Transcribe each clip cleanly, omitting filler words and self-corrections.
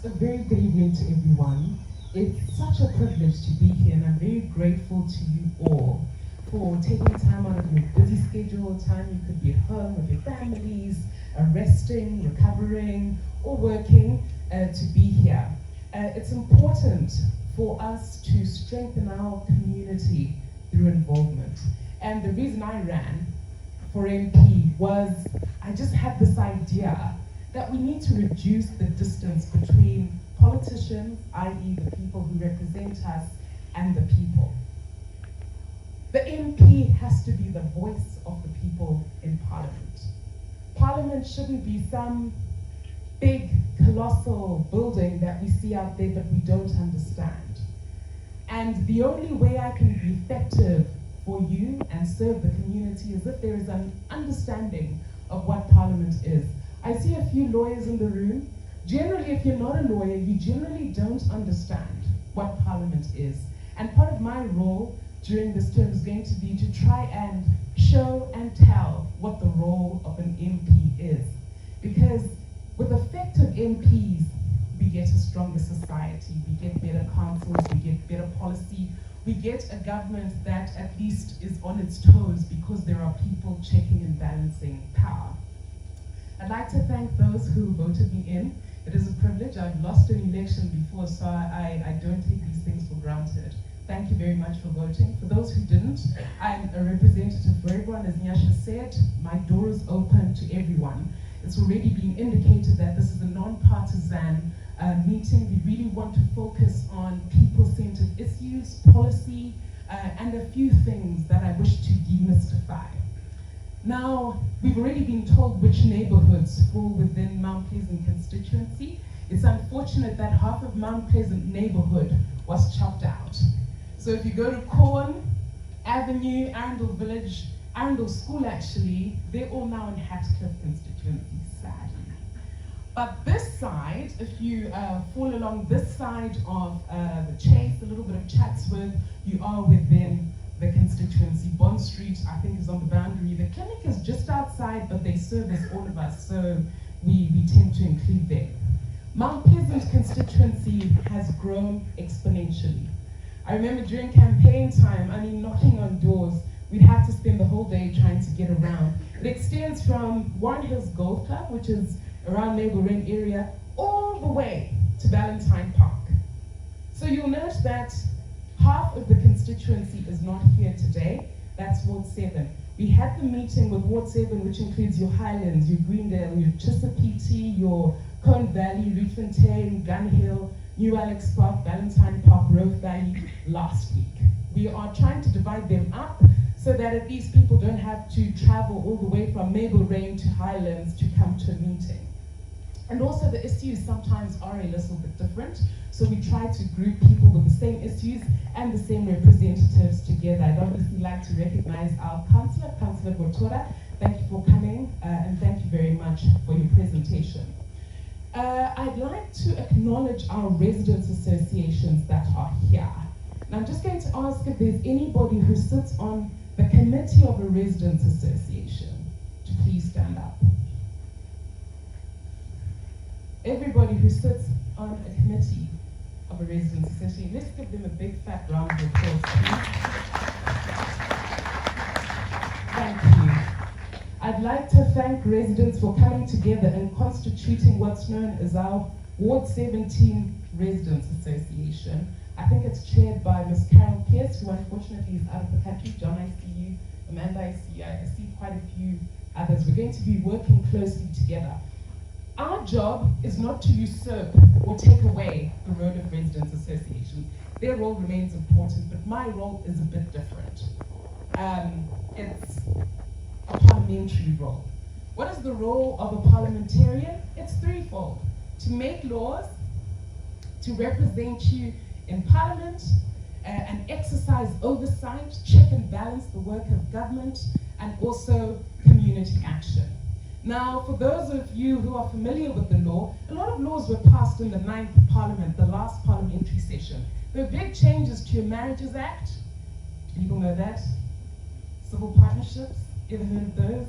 A very good evening to everyone. It's such a privilege to be here, and I'm very grateful to you all for taking time out of your busy schedule, time you could be at home with your families, resting, recovering, or working, to be here. It's important for us to strengthen our community through involvement. And the reason I ran for MP was I just had this idea that we need to reduce the distance between politicians, i.e. the people who represent us, and the people. The MP has to be the voice of the people in Parliament. Parliament shouldn't be some big, colossal building that we see out there but we don't understand. And the only way I can be effective for you and serve the community is if there is an understanding of what Parliament is. I see a few lawyers in the room. Generally, if you're not a lawyer, you generally don't understand what Parliament is. And part of my role during this term is going to be to try and show and tell what the role of an MP is. Because with effective MPs, we get a stronger society, we get better councils, we get better policy, we get a government that at least is on its toes because there are people checking and balancing power. I'd like to thank those who voted me in. It is a privilege. I've lost an election before, so I don't take these things for granted. Thank you very much for voting. For those who didn't, I'm a representative for everyone. As Nyasha said, my door is open to everyone. It's already been indicated that this is a non-partisan meeting. We really want to focus on people-centered issues, policy, and a few things that I wish to demystify. Now, we've already been told which neighborhoods fall within Mount Pleasant constituency. It's unfortunate that half of Mount Pleasant neighborhood was chopped out. So if you go to Corn Avenue, Arundel Village, Arundel School actually, they're all now in Hatcliffe constituency, sadly. But this side, if you fall along this side of the Chase, a little bit of Chatsworth, you are within the constituency. Bond Street, I think, is on the boundary. The clinic is just outside, but they service all of us, so we tend to include them. Mount Pleasant constituency has grown exponentially. I remember during campaign time, knocking on doors, we'd have to spend the whole day trying to get around. It extends from Warren Hills Golf Club, which is around Maple Ring area, all the way to Valentine Park. So you'll note that half of the constituency is not here today. That's Ward 7. We had the meeting with Ward 7, which includes your Highlands, your Greendale, your Chisapiti, your Cone Valley, Rietfontein, Gun Hill, New Alex Park, Valentine Park, Rove Valley, last week. We are trying to divide them up so that at least people don't have to travel all the way from Maple Ring to Highlands to come to a meeting. And also the issues sometimes are a little bit different, so we try to group people with the same issues and the same representatives together. I'd obviously like to recognize our Councillor, Councillor Gotora. Thank you for coming, and thank you very much for your presentation. I'd like to acknowledge our residents associations that are here. Now I'm just going to ask if there's anybody who sits on the committee of a residents association to please stand up. Everybody who sits on a committee of a residents association, let's give them a big fat round of applause, please. Thank you. I'd like to thank residents for coming together and constituting what's known as our Ward 17 Residents Association. I think it's chaired by Ms. Carol Pierce, who unfortunately is out of the country. John, I see you. Amanda, I see you. I see quite a few others. We're going to be working closely together. Our job is not to usurp or take away the role of residents associations. Their role remains important, but my role is a bit different. It's a parliamentary role. What is the role of a parliamentarian? It's threefold: to make laws, to represent you in Parliament, and exercise oversight, check and balance the work of government, and also community action. Now, for those of you who are familiar with the law, a lot of laws were passed in the 9th Parliament, the last parliamentary session. There were big changes to your Marriages Act. People know that. Civil partnerships, ever heard of those?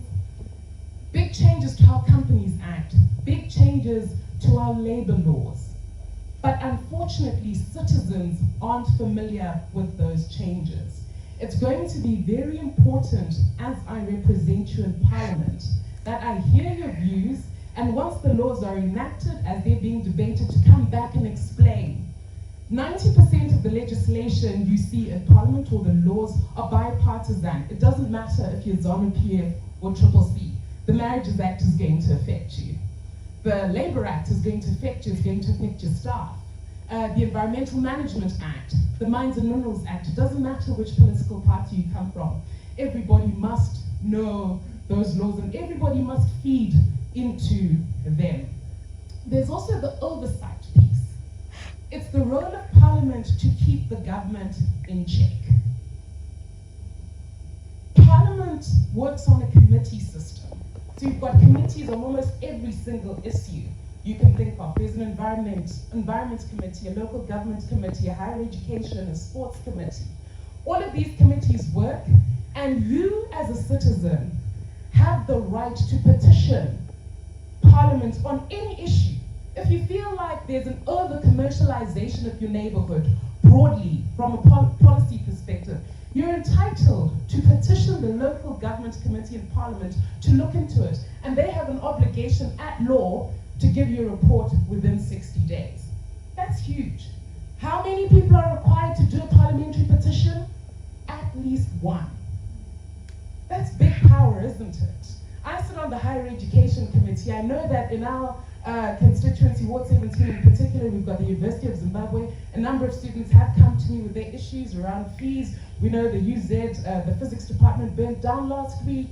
Big changes to our Companies Act. Big changes to our labor laws. But unfortunately, citizens aren't familiar with those changes. It's going to be very important as I represent you in Parliament that I hear your views, and once the laws are enacted, as they're being debated, to come back and explain. 90% of the legislation you see in Parliament or the laws are bipartisan. It doesn't matter if you're ZANU-PF or CCC. The Marriages Act is going to affect you. The Labour Act is going to affect you, it's going to affect your staff. The Environmental Management Act, the Mines and Minerals Act, it doesn't matter which political party you come from. Everybody must know those laws and everybody must feed into them. There's also the oversight piece. It's the role of Parliament to keep the government in check. Parliament works on a committee system. So you've got committees on almost every single issue you can think of. There's an environment committee, a local government committee, a higher education, a sports committee. All of these committees work, and you as a citizen have the right to petition Parliament on any issue. If you feel like there's an over-commercialization of your neighborhood, broadly, from a policy perspective, you're entitled to petition the local government committee in Parliament to look into it. And they have an obligation at law to give you a report within 60 days. That's huge. How many people are required to do a parliamentary petition? At least one. That's big power, isn't it? I sit on the Higher Education Committee. I know that in our constituency, Ward 17 in particular, we've got the University of Zimbabwe. A number of students have come to me with their issues around fees. We know the UZ, the physics department burnt down last week.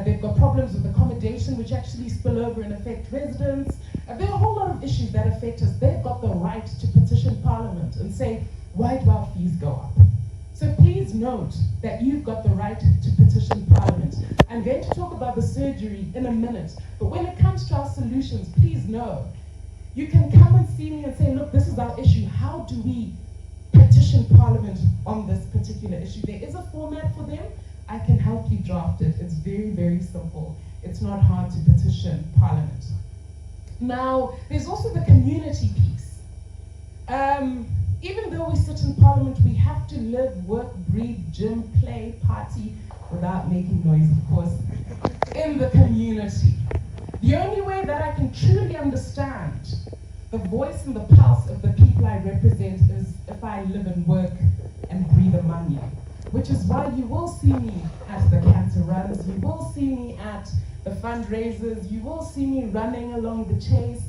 They've got problems with accommodation, which actually spill over and affect residents. There are a whole lot of issues that affect us. They've got the right to petition Parliament and say, why do our fees go up? So please note that you've got the right to petition Parliament. I'm going to talk about the surgery in a minute, but when it comes to our solutions, please know, you can come and see me and say, look, this is our issue. How do we petition Parliament on this particular issue? There is a format for them. I can help you draft it. It's very, very simple. It's not hard to petition Parliament. Now, there's also the community piece. Even though we sit in Parliament, we have to live, work, breathe, gym, play, party, without making noise, of course, in the community. The only way that I can truly understand the voice and the pulse of the people I represent is if I live and work and breathe among you. Which is why you will see me at the cancer runs, you will see me at the fundraisers, you will see me running along the Chase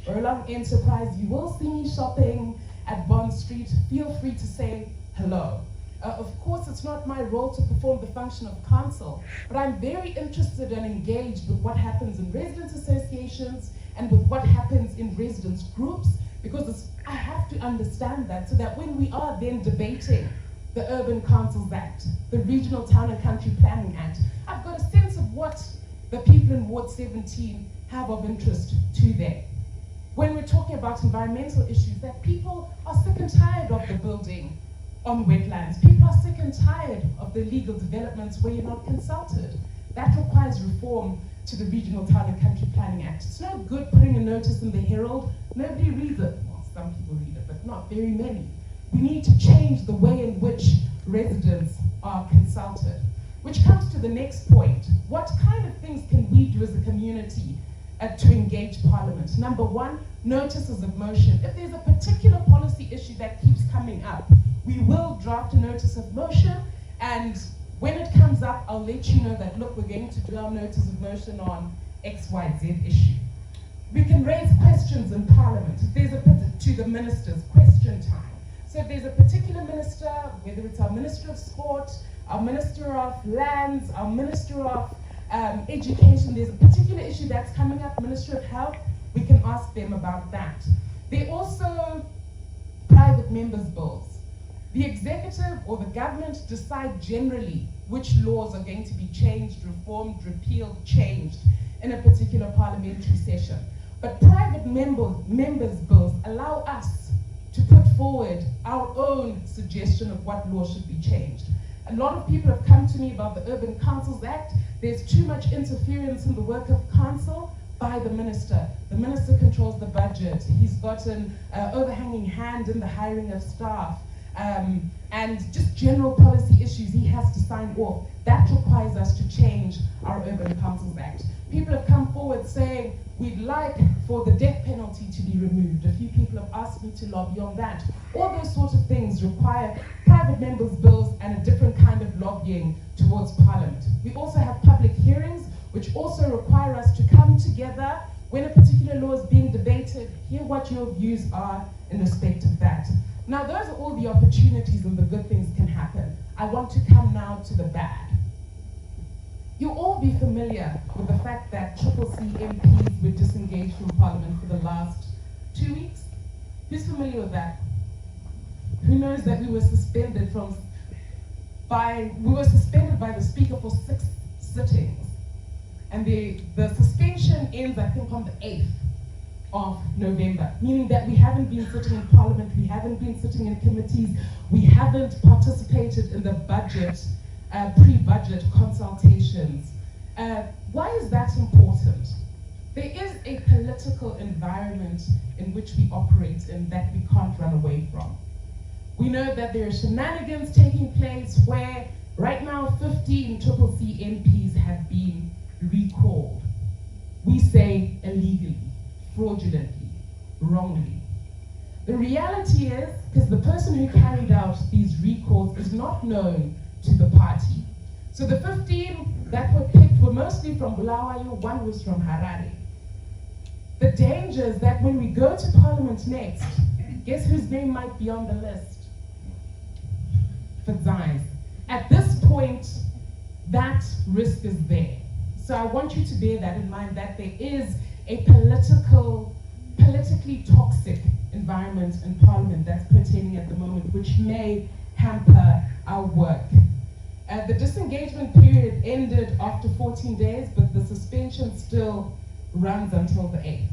or along Enterprise, you will see me shopping at Bond Street. Feel free to say hello. Of course, it's not my role to perform the function of council, but I'm very interested and engaged with what happens in residents' associations and with what happens in residents' groups, because I have to understand that so that when we are then debating the Urban Councils Act, the Regional Town and Country Planning Act, I've got a sense of what the people in Ward 17 have of interest to them. When we're talking about environmental issues, that people are sick and tired of the building on wetlands. People are sick and tired of the legal developments where you're not consulted. That requires reform to the Regional Town and Country Planning Act. It's no good putting a notice in the Herald. Nobody reads it. Well, some people read it, but not very many. We need to change the way in which residents are consulted. Which comes to the next point. What kind of things can we do as a community to engage Parliament? Number one, notices of motion. If there's a particular policy issue that keeps coming up, we will draft a notice of motion, and when it comes up, I'll let you know that, look, we're going to do our notice of motion on XYZ issue. We can raise questions in Parliament. If there's to the ministers, question time. So if there's a particular minister, whether it's our Minister of Sport, our Minister of Lands, our Minister of Education, there's a particular issue that's coming up, Minister of Health, we can ask them about that. There are also private members' bills. The executive or the government decide generally which laws are going to be changed, reformed, repealed, changed in a particular parliamentary session. But private members' bills allow us to put forward our own suggestion of what law should be changed. A lot of people have come to me about the Urban Councils Act. There's too much interference in the work of council by the minister. The minister controls the budget. He's got an overhanging hand in the hiring of staff. And just general policy issues he has to sign off. That requires us to change our Urban Councils Act. People have come forward saying, we'd like for the death penalty to be removed. A few people have asked me to lobby on that. All those sorts of things require private members' bills and a different kind of lobbying towards Parliament. We also have public hearings, which also require us to come together when a particular law is being debated, hear what your views are in respect of that. Now, those are all the opportunities and the good things can happen. I want to come now to the bad. You'll all be familiar with the fact that CCC MPs were disengaged from Parliament for the last 2 weeks. Who's familiar with that? Who knows that we were suspended by the Speaker for 6 sittings? And the suspension ends, I think, on the 8th of November, meaning that we haven't been sitting in Parliament, we haven't been sitting in committees, we haven't participated in the budget, pre-budget consultations. Why is that important? There is a political environment in which we operate in that we can't run away from. We know that there are shenanigans taking place where right now 15 CCC MPs have been recalled. We say illegally, fraudulently, wrongly. The reality is, because the person who carried out these recalls is not known to the party. So the 15 that were picked were mostly from Bulawayo, one was from Harare. The danger is that when we go to Parliament next, guess whose name might be on the list? Fadzayi. At this point, that risk is there. So I want you to bear that in mind, that there is a politically toxic environment in Parliament that's pertaining at the moment, which may hamper our work. The disengagement period ended after 14 days, but the suspension still runs until the 8th.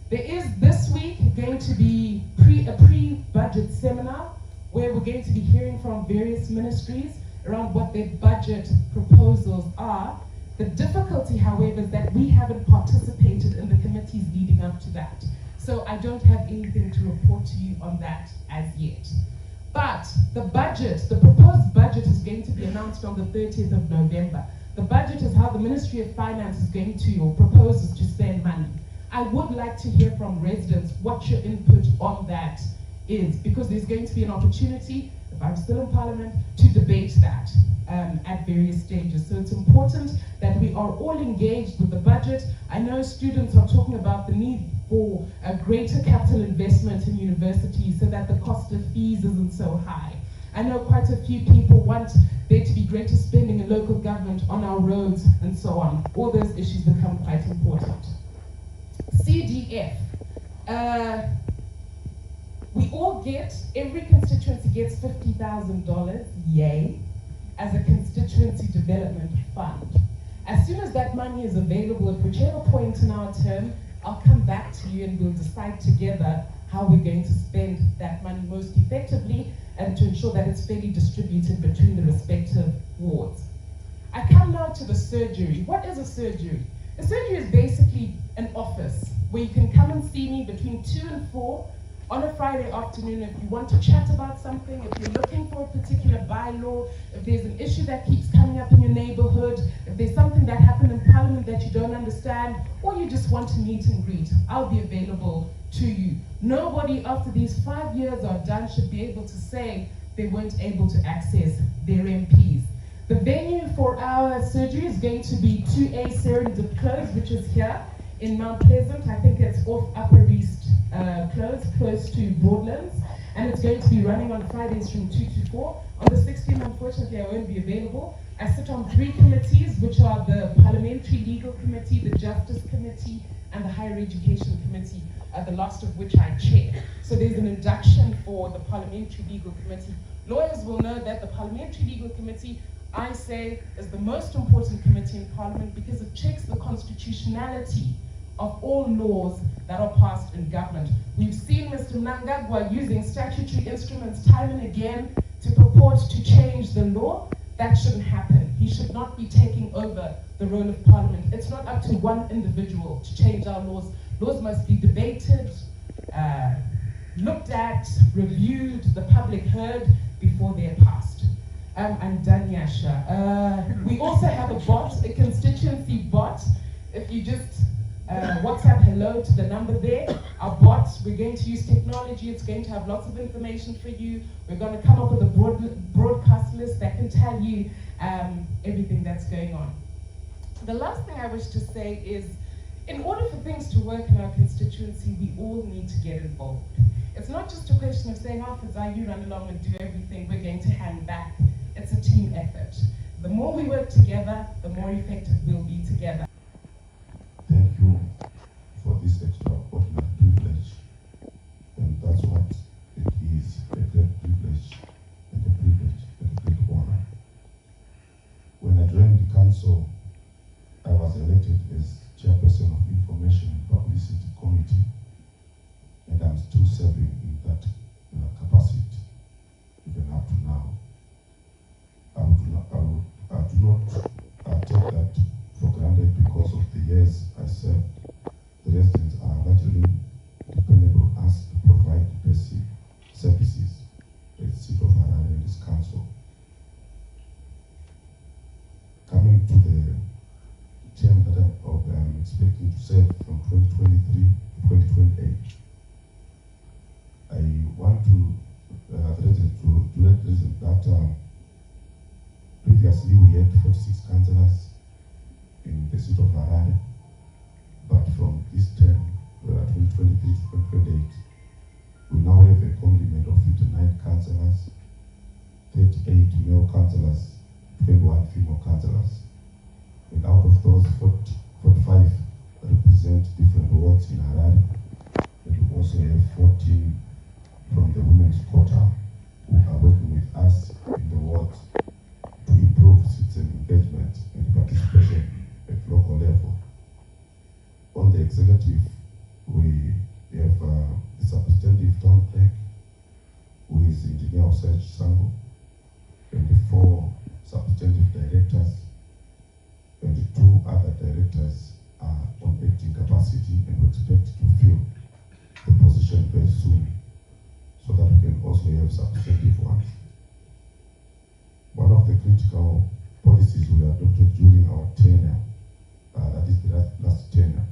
There is this week going to be a pre-budget seminar where we're going to be hearing from various ministries around what their budget proposals are. The difficulty, however, is that we haven't participated in the committees leading up to that. So I don't have anything to report to you on that as yet. But the budget, the proposed budget is going to be announced on the 30th of November. The budget is how the Ministry of Finance is going to, or proposes to spend money. I would like to hear from residents what your input on that is, because there's going to be an opportunity, if I'm still in Parliament, to debate that at various stages. So it's important that we are all engaged with the budget. I know students are talking about the need for a greater capital investment in universities so that the cost of fees isn't so high. I know quite a few people want there to be greater spending in local government on our roads and so on. All those issues become quite important. CDF. We all get, every constituency gets $50,000, yay, as a constituency development fund. As soon as that money is available at whichever point in our term, I'll come back to you and we'll decide together how we're going to spend that money most effectively and to ensure that it's fairly distributed between the respective wards. I come now to the surgery. What is a surgery? A surgery is basically an office where you can come and see me between 2 and 4 on a Friday afternoon if you want to chat about something, if you're looking for a particular bylaw, if there's an issue that keeps coming up in your neighborhood, if there's something that happened in Parliament that you don't understand, or you just want to meet and greet, I'll be available to you. Nobody after these 5 years are done should be able to say they weren't able to access their MPs. The venue for our surgery is going to be 2A Serendip Close, which is here in Mount Pleasant. I think it's off Upper East close to Broadlands, and it's going to be running on Fridays from 2 to 4. On the 16th, unfortunately, I won't be available. I sit on 3 committees, which are the Parliamentary Legal Committee, the Justice Committee, and the Higher Education Committee, the last of which I chair. So there's an induction for the Parliamentary Legal Committee. Lawyers will know that the Parliamentary Legal Committee, I say, is the most important committee in Parliament because it checks the constitutionality of all laws that are passed in government. We've seen Mr. Mnangagwa using statutory instruments time and again to purport to change the law. that shouldn't happen. He should not be taking over the role of Parliament. It's not up to one individual to change our laws. Laws must be debated, looked at, reviewed, the public heard before they're passed. I'm done, Yasha. We also have a bot, a constituency bot. If you just WhatsApp hello to the number there, our bot, we're going to use technology. It's going to have lots of information for you. We're going to come up with a broadcast list that can tell you everything that's going on. The last thing I wish to say is, in order for things to work in our constituency, we all need to get involved. It's not just a question of saying, oh, Fadzayi, you run along and do everything, we're going to hand back. It's a team effort. The more we work together, the more effective we'll be together. Thank you for this extraordinary privilege. And that's what it is, a great privilege and a great honor. When I joined the council, I was elected as chairperson of Information and Publicity Committee, and I'm still serving in that capacity, even up to now. I do not take that for granted because of the years I served. The residents are largely dependable on us to provide basic services at the seat of Mahere in this council. Coming to the term that I'm expecting to serve from 2023 to 2028, I want to let residents that previously we had 46 councillors in the seat of Mahere, but from this term, 2023 to 2028, we now have a complement of 59 councillors, 38 male councillors, 21 female councillors. And out of those, 45 represent different wards in Harare. And we also have 14 from the women's quota who are working with us in the wards to improve citizen engagement and participation at local level. On the executive, we have the substantive town clerk, who is Engineer Osage Sango, and the 4 substantive directors, and the 2 other directors are on acting capacity, and we expect to fill the position very soon, so that we can also have substantive ones. One of the critical policies we adopted during our tenure, that is the last tenure,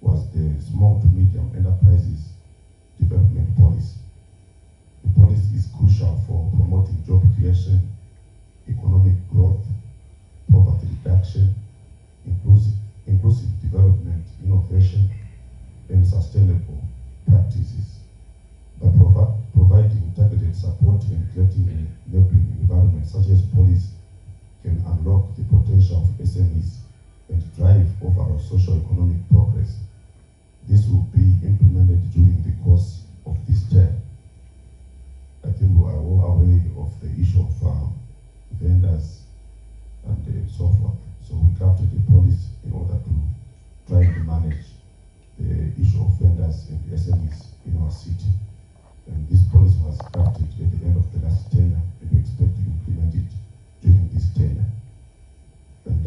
was the small to medium enterprises development policy. The policy is crucial for promoting job creation, economic growth, poverty reduction, inclusive development, innovation, and sustainable practices. By providing targeted support and creating an enabling environment, such as policy can unlock the potential of SMEs and drive overall socio-economic progress. This will be implemented during the course of this term. I think we are all aware of the issue of vendors and so forth. So we crafted a policy in order to try and manage the issue of vendors and SMEs in our city. And this policy was crafted at the end of the last tenure, and we expect to implement it during this tenure. And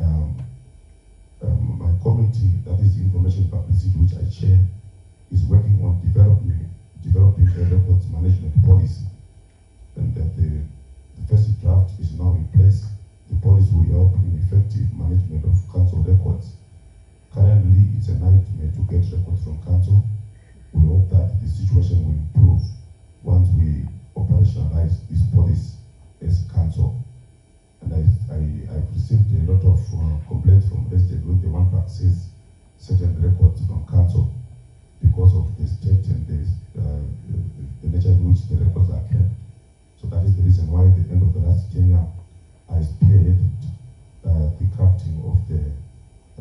my committee, that is Information Publicity, which I chair, is working on developing a records management policy. And that the first draft is now in place. The policy will help in effective management of council records. Currently, it's a nightmare to get records from council. We hope that the situation will improve once we operationalize this policy as council. And I've received a lot of complaints from residents when they want to access certain records from council because of the state and the nature in which the records are kept. So that is the reason why at the end of the last tenure, I spearheaded the crafting of the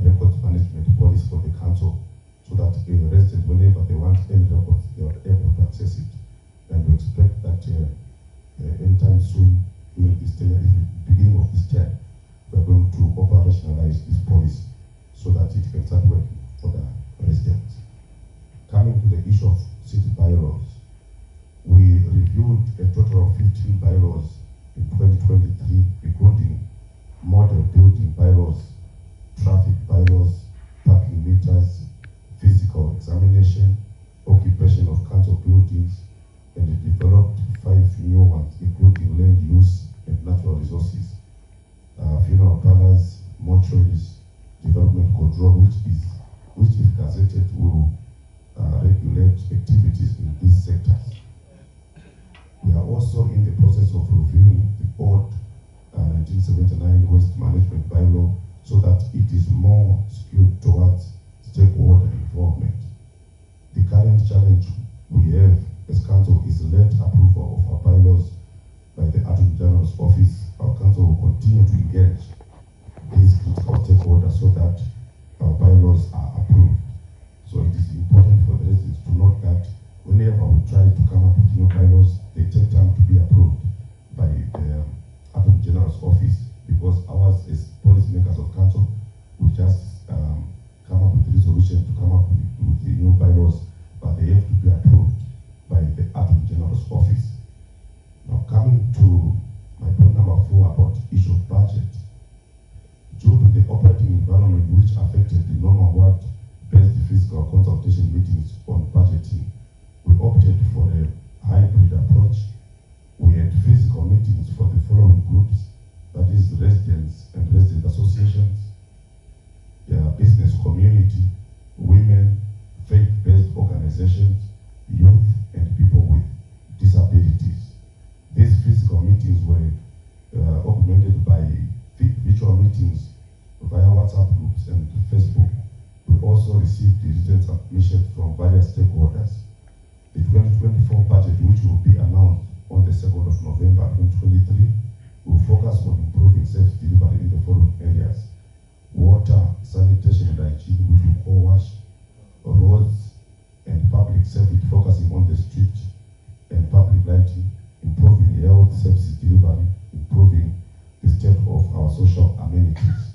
records management policy for the council, so that residents, whenever they want any records, they are able to access it. And we expect that anytime soon during this tenure, beginning of this term, we are going to operationalize this policy so that it can start working for the residents. Coming to the issue of city bylaws, we reviewed a total of 15 bylaws in 2023, including examination, occupation of council buildings, and it developed 5 new ones, including land use and natural resources, funeral parlors, mortuaries, development control, which if gazetted will regulate activities in these sectors. We are also in the process of reviewing the old 1979 waste management bylaw so that it is more skewed towards stakeholder involvement. The current challenge we have as council is late approval of our bylaws by the Attorney General's office. Our council will continue to engage these critical stakeholders so that our bylaws are approved. So it is important for the residents to note that whenever we try to come up with new bylaws, they take time to be approved by the Attorney General's office, because ours as policymakers of council, we just come up with resolution to come up with the new bylaws, but they have to be approved by the Attorney General's office. Now coming to my point number 4 about issue of budget. Due to the operating environment which affected the normal ward-based fiscal consultation meetings on budgeting, we opted for a hybrid approach. We had physical meetings for the following groups, that is residents and resident associations, business community, women, faith-based organizations, youth, and people with disabilities. These physical meetings were augmented by virtual meetings via WhatsApp groups and Facebook. We also received the written submission from various stakeholders. The 2024 budget, which will be announced on the 2nd of November 2023, will focus on improving service delivery in the following areas: water, sanitation and hygiene, which we call WASH, roads and public safety, focusing on the street and public lighting, improving health services delivery, improving the state of our social amenities.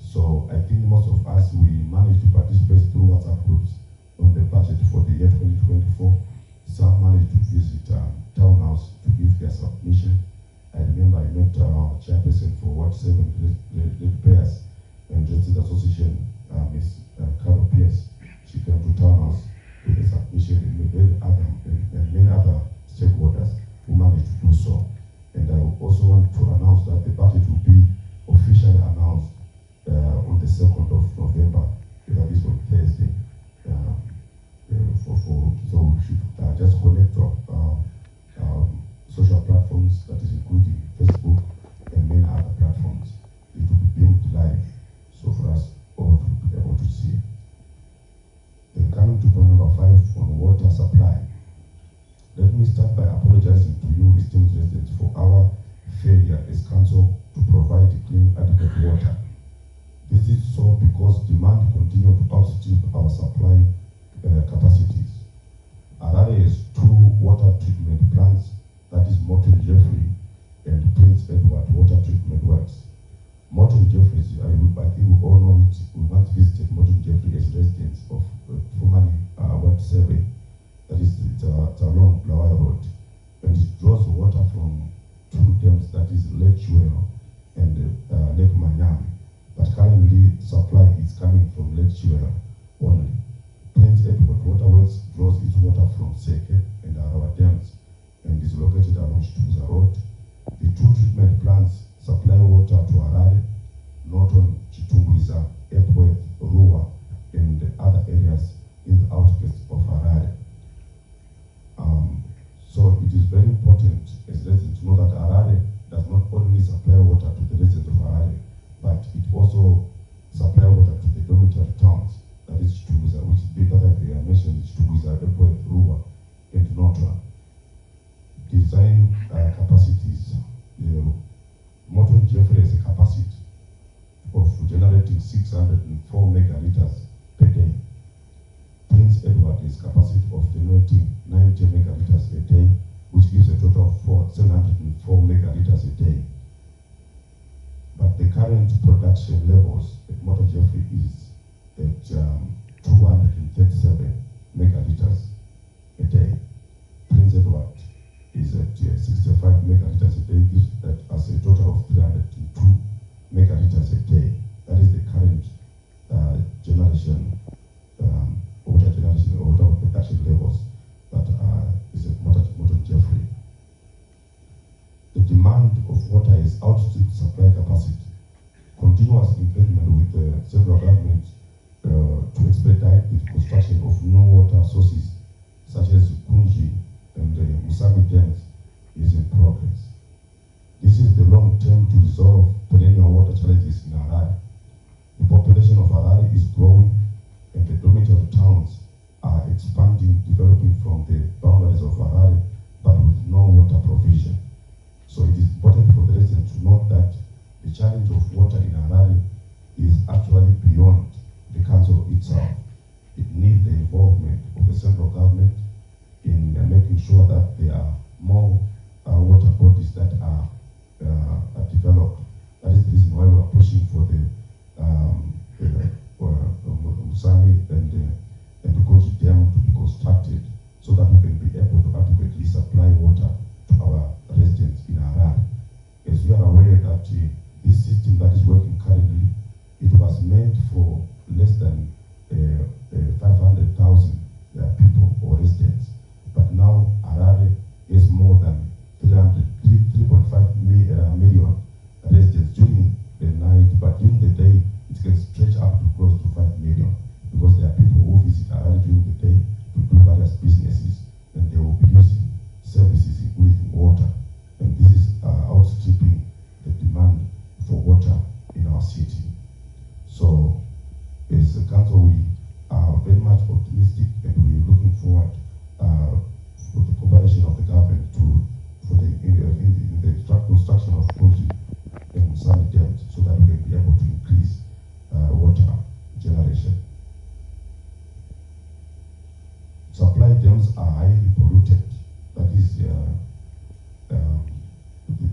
So I think most of us, we managed to participate through WhatsApp groups on the budget for the year 2024. Some managed to visit town house to give their submission. I remember I met our chairperson for Ward 7 Repairs and Resident Association, Ms. Carol Pierce. She came to town house with a submission and many other stakeholders who managed to do so. And I also want to announce that the budget will be officially announced on the 2nd of November, that is on Thursday. So we should just connect to social platforms, that is including Facebook and many other platforms. It will be beamed live, so for us all to be able to see. Then coming to point number 5 on water supply. Let me start by apologizing to you, esteemed residents, for our failure as council to provide clean, adequate water. This is so because demand continues to outstrip our supply capacities. Harare has 2 water treatment plants, that is Morton Jeffrey and Prince Edward Water Treatment Works. Morton Jeffrey, I think we all know it. We once visited Morton Jeffrey as residents of formerly Ward 7. That is, it's along Blawa Road. And it draws water from 2 dams, that is Lake Chuelo and Lake Manyami. But currently, supply is coming from Lake Chuelo only. Prince Edward Waterworks draws its water from Seke and our dams and is located along Shtuza Road. The 2 treatment plants supply water to Harare, Norton, Chitungwiza, Epworth, Rua, and other areas in the outskirts of Harare. So it is very important as residents to know that Harare does not only supply water to the residents of Harare, but it also supplies water to the dormitory towns, that is Chitungwiza, which I mentioned, Chitungwiza, Epworth, Rua, and Norton. Design capacities. Morton Jeffrey has a capacity of generating 604 megaliters per day. Prince Edward has capacity of generating 90 megaliters a day, which gives a total of 704 megaliters a day. But the current production levels at Morton Jeffrey is at 237 megaliters a day. Prince Edward is at 65 megaliters a day, gives that as a total of 302 megaliters a day. That is the current generation, water generation has outstripped supply capacity. Continuous engagement with the central government to expedite the construction of new water sources such as Kunji and Musami dams is in progress. This is the long term to resolve perennial water challenges in Harare. The population of Harare is growing and the dormitory towns are expanding, developing from the boundaries of Harare, but with no water provision. So it is important for the residents to note that the challenge of water in Harare is actually beyond the council itself. It needs the involvement of the central government in making sure that there are more water bodies that are developed. That is the reason why we are pushing for the Musami and the Kunji Dam to be constructed so that we can be able to adequately supply water to our residents in Harare. As we are aware that this system that is working currently, it was meant for less than 500,000 people or residents. But now Harare is more than 3.5 million residents during the night, but during the day it can stretch up to close to 5 million because there are people who visit Harare during the day to do various businesses and they will be using services including water. And this is outstripping the demand for water in our city. So as a council, we are very much optimistic and we're looking forward for the cooperation of the government for the construction of Kunji and Musami dams so that we can be able to increase water generation. Supply dams are highly polluted. That is the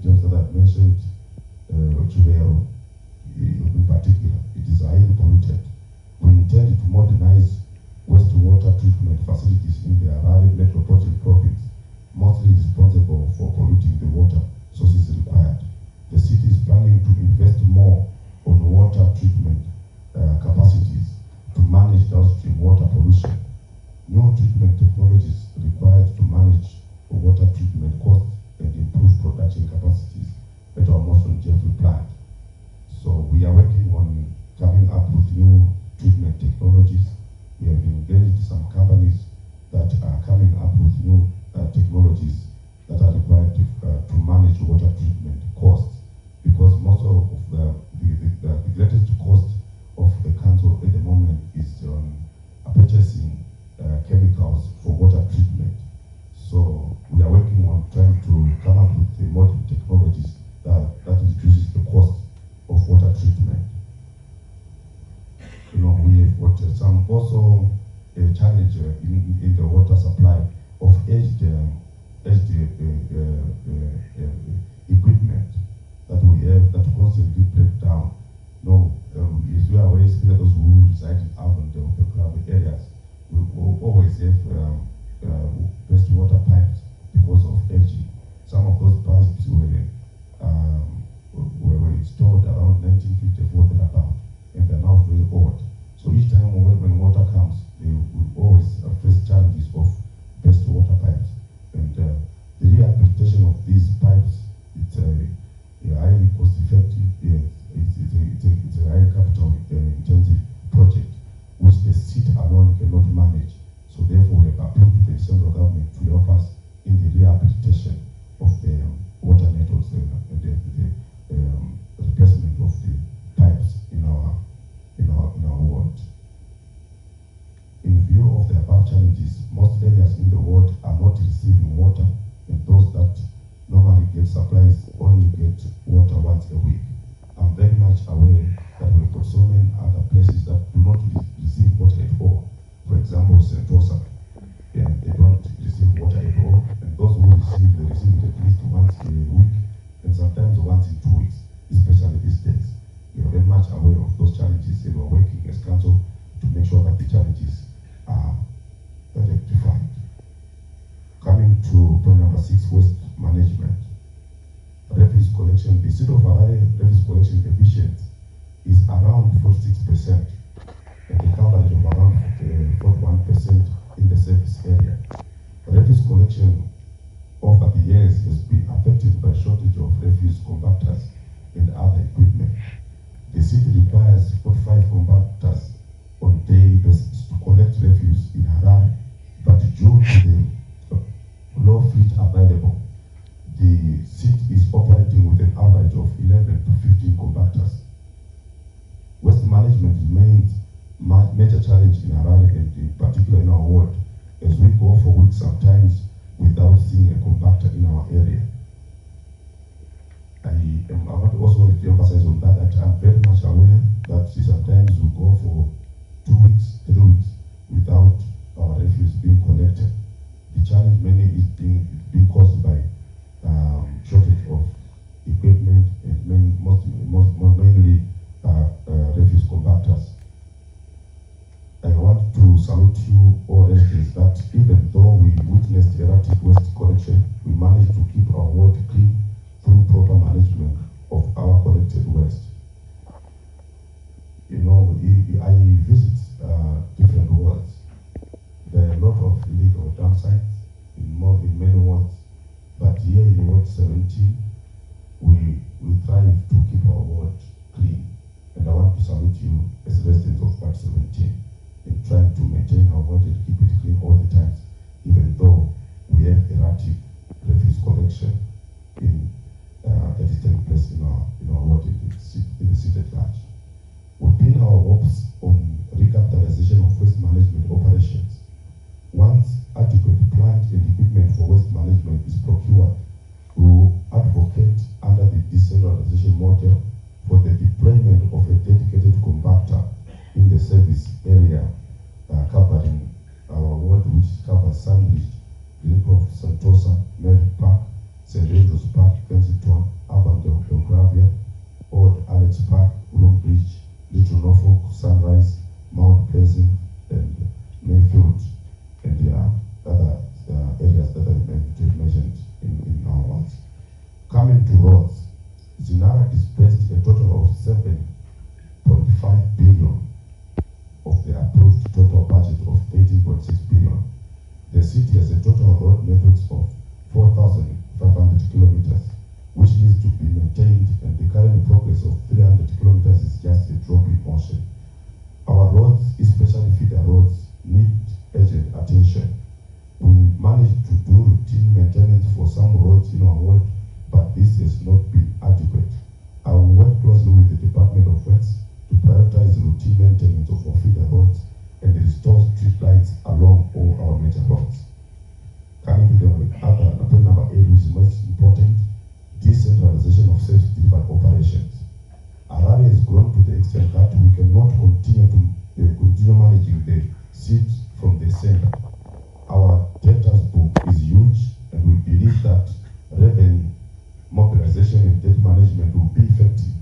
dams that I've mentioned, Chivero in particular, it is highly polluted. We intend to modernize wastewater treatment facilities in the Harare metropolitan province, mostly responsible for polluting the water sources required. The city is planning to invest more on water treatment capacities to manage downstream water pollution. New treatment technologies required to manage water treatment costs and improve production capacities at our Motion Jeffrey plant. So we are working on coming up with new treatment technologies. We have engaged some companies that are coming up with new technologies that are required to manage water treatment costs, because most of the greatest cost of the council at the moment is purchasing chemicals for water treatment. So we are working on trying to come up with the modern technologies that reduces the cost of water treatment. You know, we have got some also a challenge in the water supply of aged equipment that we have that constantly break down. No, as we are aware, especially those who reside in urban development areas, we always have best water pipes because of aging. Some of those pipes were installed around 1954 thereabout, and they're now very old. So each time when water comes, they will always face challenges of best water pipes. And the rehabilitation of these pipes, it's a highly cost-effective, it's a high capital intensive project which the city alone cannot manage. So therefore we have appealed to the central government to help us in the rehabilitation of the water networks and the replacement of the pipes in our world. In view of the above challenges, most areas in the world are not receiving water, and those that normally get supplies only get water once a week. I'm very much aware that we've got so many other places that do not receive water at all. For example, Sentosa, they don't receive water at all, and those who receive, they receive it at least once a week, and sometimes once in 2 weeks, especially these days. We are very much aware of those challenges, and we're working as council to make sure that the challenges are rectified. Coming to point number 6, waste management. Refuse collection. The city of Harare refuse collection efficiency is around 46%, and the coverage of around 41% in the service area. Refuse collection over the years has been affected by shortage of refuse compactors and other equipment. The city requires 45 compactors on daily basis to collect refuse in Harare, but due to the low fleet available, the city is operating with an average of 11 to 15 compactors. Waste management remains a major challenge in Harare and in particular in our ward, as we go for weeks sometimes without seeing a compactor in our area. I want to also emphasize on that I'm very much aware that sometimes we go for 2 weeks, 3 weeks without our refuse being collected. The challenge mainly is being caused by shortage of equipment and mainly refuse compactors. I want to salute you all residents that even though we witnessed erratic waste collection, we managed to keep our ward clean through proper management of our collected waste. You know, I visit different wards. There are a lot of illegal dump sites in many wards, but here in Ward 17, we strive to keep our ward clean. And I want to salute you as residents of Ward 17 in trying to maintain our ward and keep it clean all the time, even though we have erratic refuse collection that is taking place in our ward in the city at large. We pin our hopes on recapitalization of waste management operations. Once adequate plant and equipment for waste management is procured, we will advocate under the decentralization model for the deployment of a dedicated compactor in the service area covering our ward, which covers Sandwich, Greencroft, Santosa, Merrick Park, St. Andrews Park, Kensington, Urban Belgravia, Old Alex Park, Roombridge, Little Norfolk, Sunrise, Mount Pleasant, and Mayfield, and there are other areas that I mentioned in our wards. Coming to roads, Zinara disbursed a total of 7.5 billion of the approved total budget of 18.6 billion. The city has a total road network of 4,500 kilometers, which needs to be maintained, and the current progress of 300 kilometers is just a drop in ocean. Our roads, especially feeder roads, need urgent attention. We managed to do routine maintenance for some roads in our ward, but this has not been adequate. I will work closely with the Department of Works to prioritize routine maintenance of our feeder roads and restore street lights along all our major roads. Coming to the other, point number 8, which is most important, decentralization of self-delivered operations. Harare has grown to the extent that we cannot continue managing the seats from the center. Our debtors book is huge, and we believe that revenue mobilization and debt management will be effective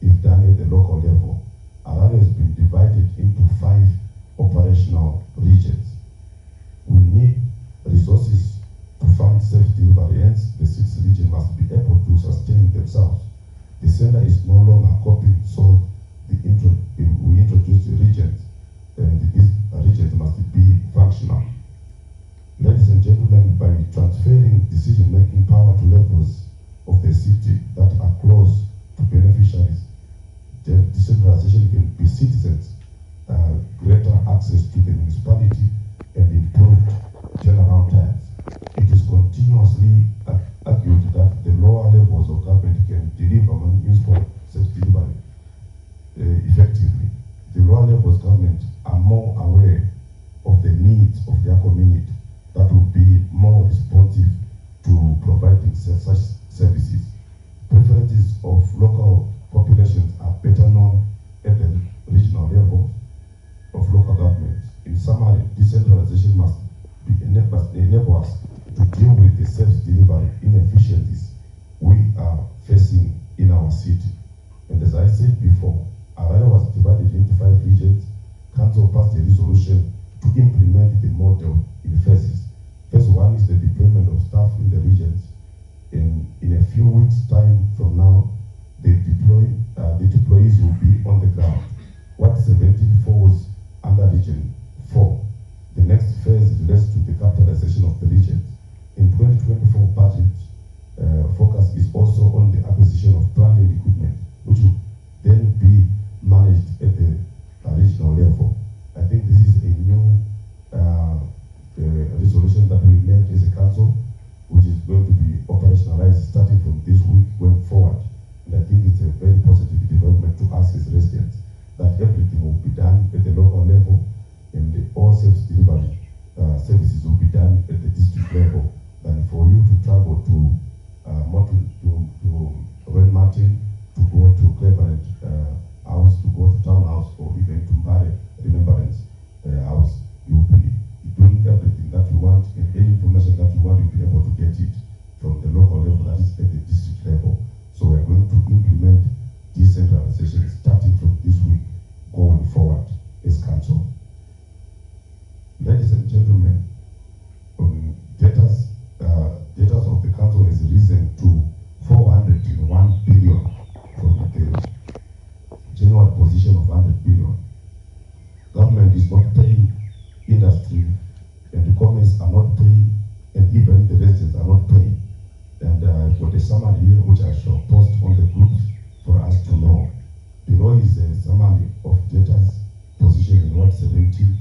if done at the local level. Harare has been divided into 5 operational regions. We need resources to fund self-delivery, hence the 6th region must be able to sustain themselves. The center is no longer coping, so we introduce the regions, and these regions must be functional. Ladies and gentlemen, by transferring decision-making power to levels of the city that are close to beneficiaries, the decentralization can be citizens greater access to the municipality and improved turnaround times. It is continuously argued that the lower levels of government can deliver municipal self-delivery effectively. The lower levels of government are more aware of the needs of their community, that will be more responsive to providing such services. Preferences of local populations are better known at the regional level of local government. In summary, decentralization must enable us to deal with the self-delivery inefficiencies we are facing in our city. And as I said before, Harare was divided into 5 regions. Council passed a resolution to implement the model in phases. Phase 1 is the deployment of staff in the regions. In a few weeks' time from now, the deployees will be on the ground. What 17 falls under Region 4. The next phase relates to the capitalization of the regions. In 2024 budget, focus is also on the acquisition of plant and equipment, which will then be managed at the regional level. I think this is a new resolution that we made as a council, which is going to be operationalized starting from this week going forward. And I think it's a very positive development to us as residents, that everything will be done at the local level and all service delivery services will be done at the district level, than for you to travel to Red Martin, to go to Cleveland House, to go to Town House, or even to Mahere Remembrance House. You'll be doing everything that you want, and any information that you want, you'll be able to get it from the local level, that is at the district level. So we're going to implement decentralization starting from this week going forward as council. Ladies and gentlemen, debtors of the council has risen to 401 billion from the general position of 100 billion. Government is not paying, industry and the commerce are not paying, and even the residents are not paying. And I've got a summary here which I shall post on the groups for us to know. Below is a summary of debtors position in Ward 17.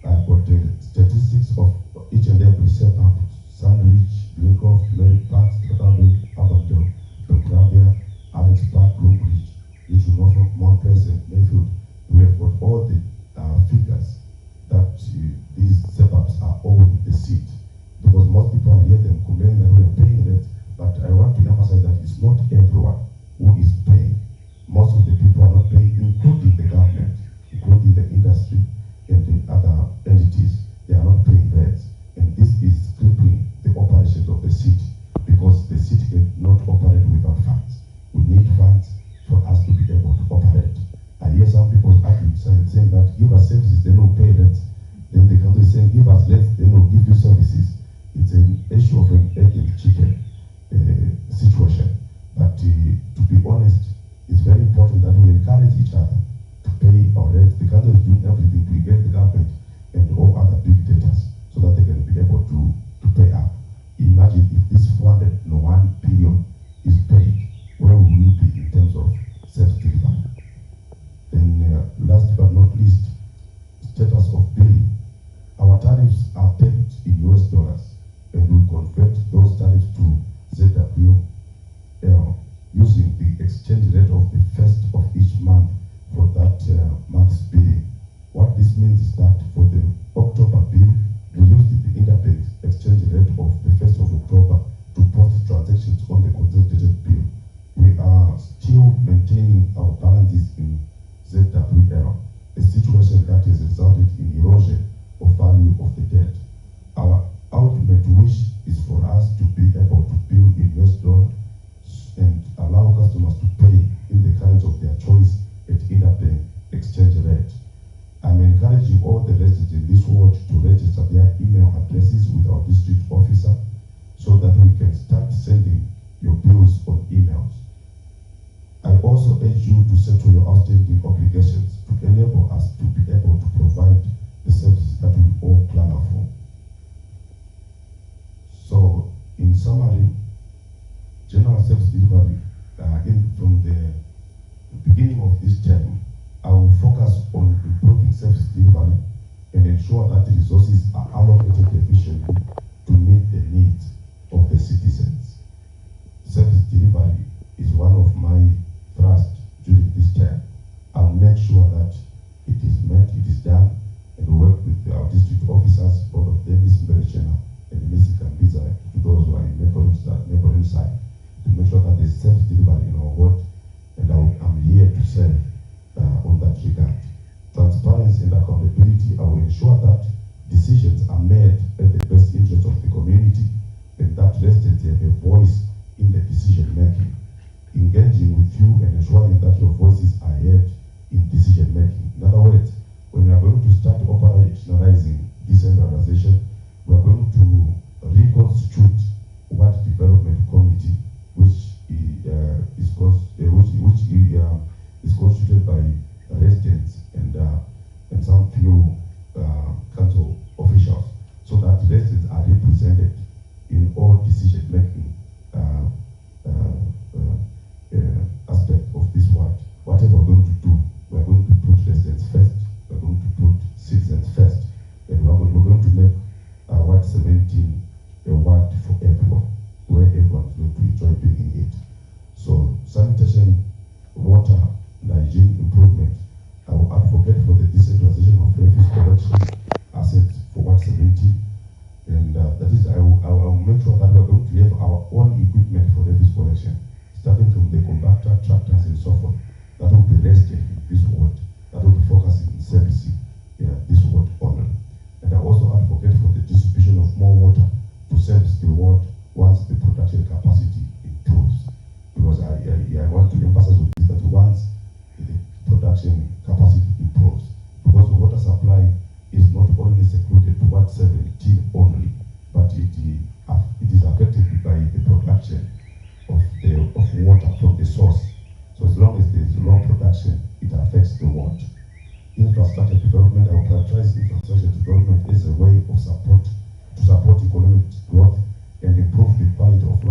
I've got the statistics of each and every setup: Sandwich, Greencroft, Merrick Park, Strathaven, Aberdeen, Belgravia, Alex Park, Groombridge, Little Norfolk, Mount Pleasant, Mayfield. We have got all the figures that these setups are owing the seat. Because most people hear them complaining that we are paying rent, but I want to emphasize that it's not everyone who is paying. Most of the people are not paying, including the government, including the industry and the other entities. They are not paying rents. And this is crippling the operations of the city, because the city cannot operate without funds. We need funds for us to be able to operate. I hear some people arguing, saying that give us services, then we'll pay rent. Then the council is saying give us rent, then we'll give you services. It's an issue of an egg and chicken situation. But to be honest, it's very important that we encourage each other to pay our rent. The council is doing everything to get the government and all other big debtors so that they can be able to pay up. Imagine if this 401 billion is paid, where will we be in terms of self-delivery? Then last but not least, status of billing. Our tariffs are paid in US dollars, and we convert those tariffs to ZWL using the exchange rate of the first of each month for that month's billing. What this means is that for the October bill, we used the interbank exchange rate of the 1st of October to post transactions on the consolidated bill. We are still maintaining our balances in ZWL, a situation that has resulted in erosion of value of the debt. Our ultimate wish is for us to be able to bill in US dollars and allow customers to pay in the currency of their choice at interbank exchange rate. I'm encouraging all the residents in this ward to register their email addresses with our district officer so that we can start sending your bills on emails. I also urge you to settle your outstanding obligations to enable us to be able to provide the services that we all plan for. So, in summary, general service delivery from the beginning of this term, I will focus on improving service delivery and ensure that resources are allocated efficiently to meet the needs of the citizens. Service delivery is one of my thrusts during this term. I'll make sure that it is met, it is done, and work with our district officers, both of them, Ms. Mberechena and Ms. Kambiza, to those who are in neighboring side, to make sure that there's service delivery in our ward, and I'm here to serve on that regard. Transparency and accountability, I will ensure that decisions are made at the best interest of the community, and that residents have a voice in the decision making. Engaging with you and ensuring that your voices are heard in decision making. In other words, when we are going to start operationalizing decentralization, we are going to reconstitute what development committee, which is constituted by residents and some few council officials, so that residents are represented in all decision-making aspect of this ward. Whatever we're going to do, we're going to put residents first, we're going to put citizens first, and we're going to make Ward 17 a ward for everyone, where everyone is going to enjoy being in it. So sanitation, water, and hygiene improvement, I will advocate for the decentralization of refuse collection assets for Ward 17, and that is, I will make sure that we're going to have our own equipment for refuse collection, starting from the compactor, tractors, and so forth. That will be rested in this ward, that will be focusing on servicing this ward only. And I also advocate for the distribution of more water to service the ward once the production capacity improves. Because I want to emphasize with this that once the production capacity improves, because the water supply is not only secluded to Ward 17 only, but it is affected by the production of water from the source. So as long as there is low production, it affects the ward. Infrastructure development, I will prioritize infrastructure development as a way of support to support economic growth and improve the quality of